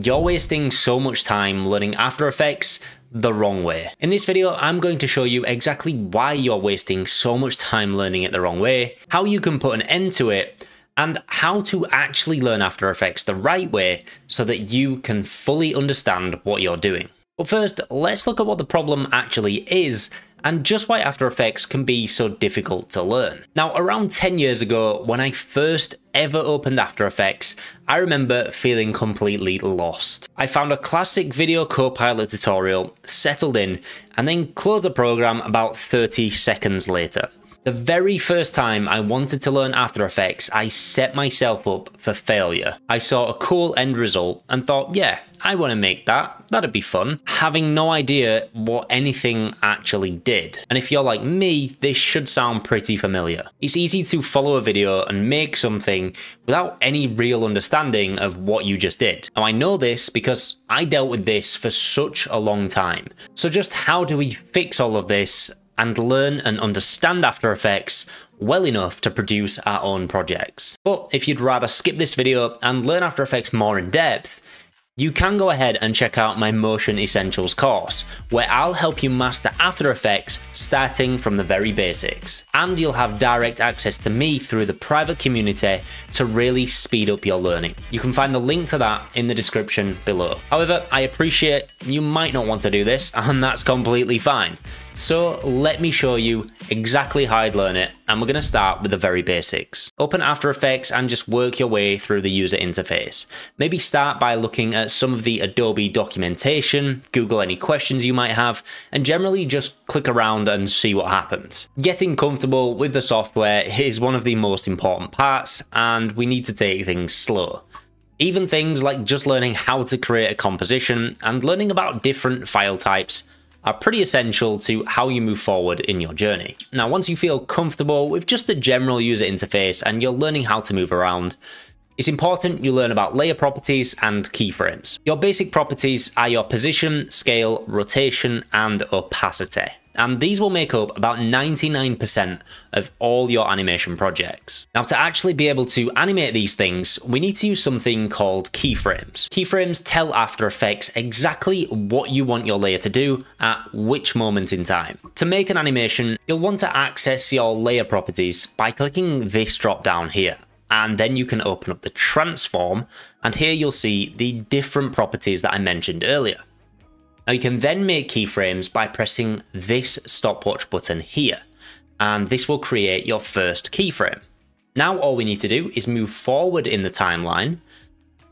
You're wasting so much time learning After Effects the wrong way. In this video, I'm going to show you exactly why you're wasting so much time learning it the wrong way, how you can put an end to it, and how to actually learn After Effects the right way so that you can fully understand what you're doing. But first, let's look at what the problem actually is and just why After Effects can be so difficult to learn. Now, around 10 years ago, when I first ever opened After Effects, I remember feeling completely lost. I found a classic Video Copilot tutorial, settled in, and then closed the program about 30 seconds later. The very first time I wanted to learn After Effects, I set myself up for failure. I saw a cool end result and thought, yeah, I want to make that. That'd be fun. Having no idea what anything actually did. And if you're like me, this should sound pretty familiar. It's easy to follow a video and make something without any real understanding of what you just did. Now I know this because I dealt with this for such a long time. So just how do we fix all of this and learn and understand After Effects well enough to produce our own projects? But if you'd rather skip this video and learn After Effects more in depth, you can go ahead and check out my Motion Essentials course, where I'll help you master After Effects starting from the very basics. And you'll have direct access to me through the private community to really speed up your learning. You can find the link to that in the description below. However, I appreciate you might not want to do this, and that's completely fine. So let me show you exactly how I'd learn it, and we're going to start with the very basics. Open After Effects and just work your way through the user interface. Maybe start by looking at some of the Adobe documentation, Google any questions you might have, and generally just click around and see what happens. Getting comfortable with the software is one of the most important parts, and we need to take things slow. Even things like just learning how to create a composition and learning about different file types are pretty essential to how you move forward in your journey. Now, once you feel comfortable with just the general user interface and you're learning how to move around, it's important you learn about layer properties and keyframes. Your basic properties are your position, scale, rotation, and opacity. And these will make up about 99% of all your animation projects. Now, to actually be able to animate these things, we need to use something called keyframes. Keyframes tell After Effects exactly what you want your layer to do at which moment in time. To make an animation, you'll want to access your layer properties by clicking this drop down here. And then you can open up the transform, and here you'll see the different properties that I mentioned earlier. Now you can then make keyframes by pressing this stopwatch button here, and this will create your first keyframe. Now all we need to do is move forward in the timeline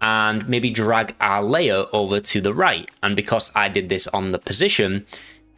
and maybe drag our layer over to the right. And because I did this on the position,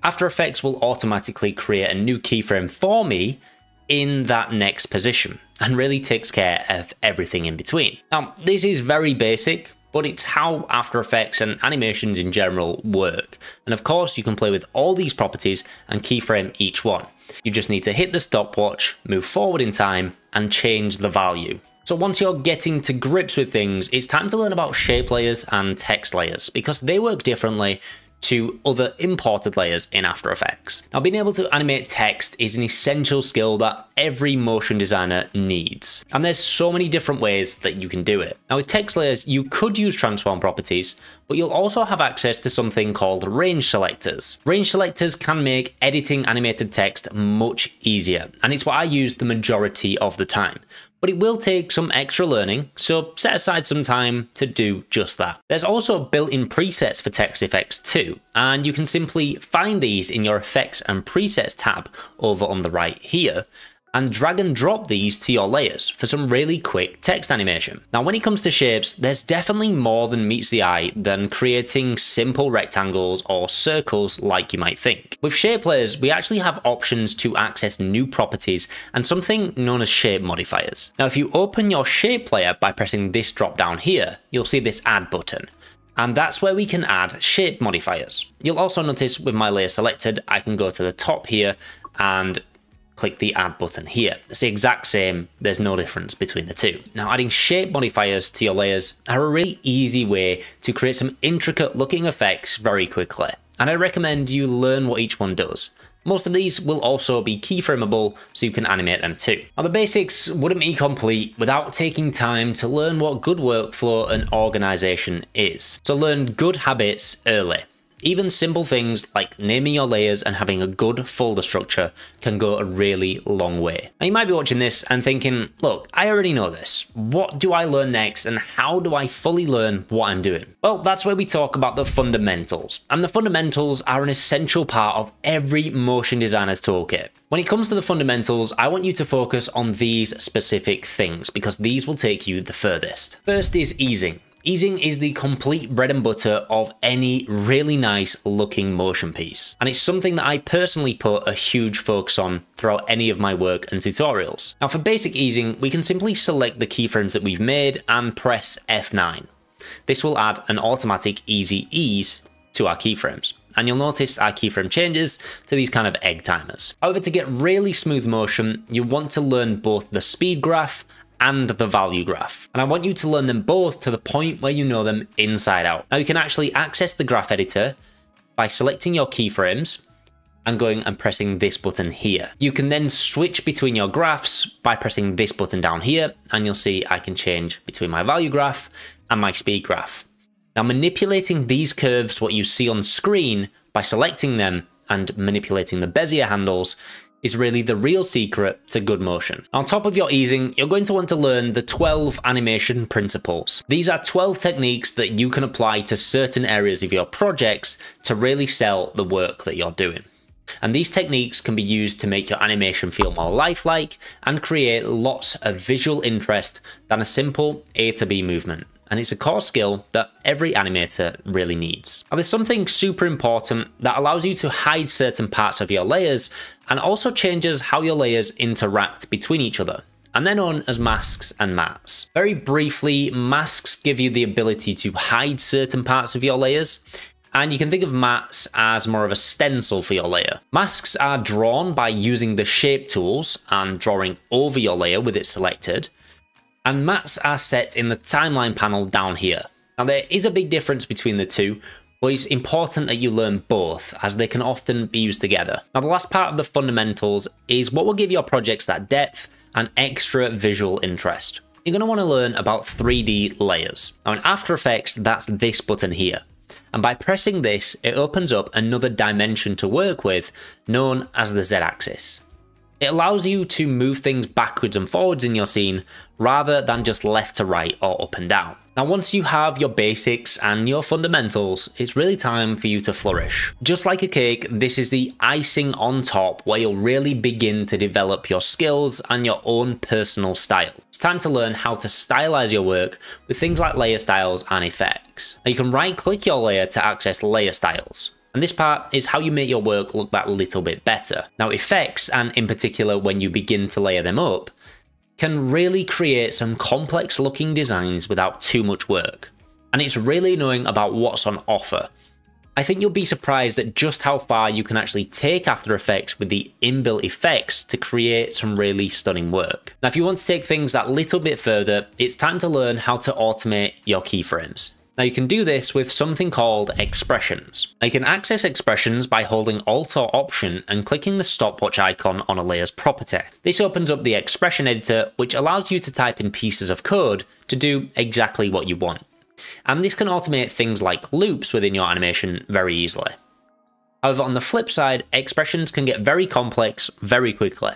After Effects will automatically create a new keyframe for me in that next position and really takes care of everything in between. Now this is very basic, but it's how After Effects and animations in general work. And of course, you can play with all these properties and keyframe each one. You just need to hit the stopwatch, move forward in time, and change the value. So once you're getting to grips with things, it's time to learn about shape layers and text layers, because they work differently to other imported layers in After Effects. Now, being able to animate text is an essential skill that every motion designer needs. And there's so many different ways that you can do it. Now, with text layers, you could use transform properties, but you'll also have access to something called range selectors. Range selectors can make editing animated text much easier, and it's what I use the majority of the time. But it will take some extra learning, so set aside some time to do just that. There's also built-in presets for text effects too, and you can simply find these in your Effects and Presets tab over on the right here, and drag and drop these to your layers for some really quick text animation. Now, when it comes to shapes, there's definitely more than meets the eye than creating simple rectangles or circles like you might think. With shape layers, we actually have options to access new properties and something known as shape modifiers. Now, if you open your shape layer by pressing this drop down here, you'll see this add button. And that's where we can add shape modifiers. You'll also notice with my layer selected, I can go to the top here and click the add button here. It's the exact same, there's no difference between the two. Now, adding shape modifiers to your layers are a really easy way to create some intricate looking effects very quickly. And I recommend you learn what each one does. Most of these will also be keyframeable, so you can animate them too. Now the basics wouldn't be complete without taking time to learn what good workflow and organization is. So learn good habits early. Even simple things like naming your layers and having a good folder structure can go a really long way. Now you might be watching this and thinking, look, I already know this. What do I learn next and how do I fully learn what I'm doing? Well, that's where we talk about the fundamentals. And the fundamentals are an essential part of every motion designer's toolkit. When it comes to the fundamentals, I want you to focus on these specific things because these will take you the furthest. First is easing. Easing is the complete bread and butter of any really nice looking motion piece. And it's something that I personally put a huge focus on throughout any of my work and tutorials. Now for basic easing, we can simply select the keyframes that we've made and press F9. This will add an automatic easy ease to our keyframes. And you'll notice our keyframe changes to these kind of egg timers. However, to get really smooth motion, you want to learn both the speed graph and the value graph. And I want you to learn them both to the point where you know them inside out. Now you can actually access the graph editor by selecting your keyframes and going and pressing this button here. You can then switch between your graphs by pressing this button down here, and you'll see I can change between my value graph and my speed graph. Now manipulating these curves, what you see on screen, by selecting them and manipulating the Bezier handles is really the real secret to good motion. On top of your easing, you're going to want to learn the 12 animation principles. These are 12 techniques that you can apply to certain areas of your projects to really sell the work that you're doing. And these techniques can be used to make your animation feel more lifelike and create lots of visual interest than a simple A to B movement. And it's a core skill that every animator really needs. Now there's something super important that allows you to hide certain parts of your layers and also changes how your layers interact between each other. And they're known as masks and mats. Very briefly, masks give you the ability to hide certain parts of your layers, and you can think of mats as more of a stencil for your layer. Masks are drawn by using the shape tools and drawing over your layer with it selected, and mats are set in the timeline panel down here. Now there is a big difference between the two, but it's important that you learn both as they can often be used together. Now the last part of the fundamentals is what will give your projects that depth and extra visual interest. You're going to want to learn about 3D layers. Now in After Effects, that's this button here. And by pressing this, it opens up another dimension to work with known as the Z-axis. It allows you to move things backwards and forwards in your scene rather than just left to right or up and down. Now once you have your basics and your fundamentals, it's really time for you to flourish. Just like a cake, this is the icing on top where you'll really begin to develop your skills and your own personal style. It's time to learn how to stylize your work with things like layer styles and effects. Now you can right click your layer to access layer styles. And this part is how you make your work look that little bit better. Now effects, and in particular when you begin to layer them up, can really create some complex looking designs without too much work. And it's really knowing about what's on offer. I think you'll be surprised at just how far you can actually take After Effects with the inbuilt effects to create some really stunning work. Now if you want to take things that little bit further, it's time to learn how to automate your keyframes. Now you can do this with something called expressions. Now you can access expressions by holding Alt or Option and clicking the stopwatch icon on a layer's property. This opens up the expression editor, which allows you to type in pieces of code to do exactly what you want. And this can automate things like loops within your animation very easily. However, on the flip side, expressions can get very complex very quickly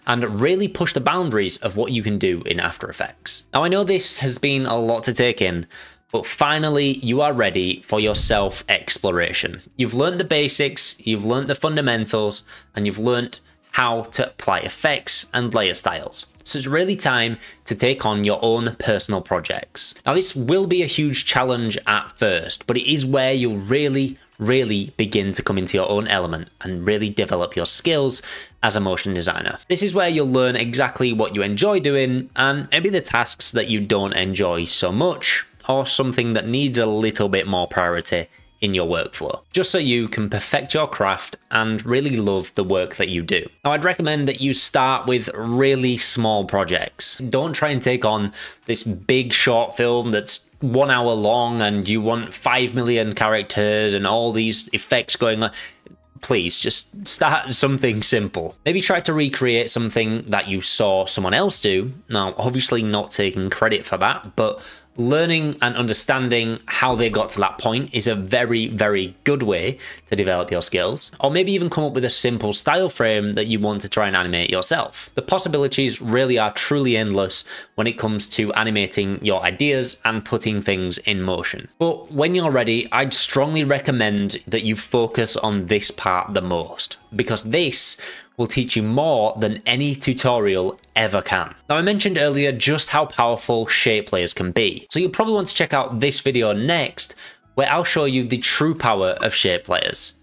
and really push the boundaries of what you can do in After Effects. Now I know this has been a lot to take in, but finally you are ready for your self-exploration. You've learned the basics, you've learned the fundamentals, and you've learned how to apply effects and layer styles. So it's really time to take on your own personal projects. Now this will be a huge challenge at first, but it is where you'll really begin to come into your own element and really develop your skills as a motion designer. This is where you'll learn exactly what you enjoy doing and maybe the tasks that you don't enjoy so much, or something that needs a little bit more priority in your workflow, just so you can perfect your craft and really love the work that you do. Now, I'd recommend that you start with really small projects. Don't try and take on this big short film that's 1 hour long and you want 5 million characters and all these effects going on. please just start something simple. Maybe try to recreate something that you saw someone else do. Now, obviously not taking credit for that, but learning and understanding how they got to that point is a very, very good way to develop your skills. Or maybe even come up with a simple style frame that you want to try and animate yourself. The possibilities really are truly endless when it comes to animating your ideas and putting things in motion. But when you're ready, I'd strongly recommend that you focus on this part the most, because this will teach you more than any tutorial ever can. Now, I mentioned earlier just how powerful shape layers can be, so you'll probably want to check out this video next, where I'll show you the true power of shape layers.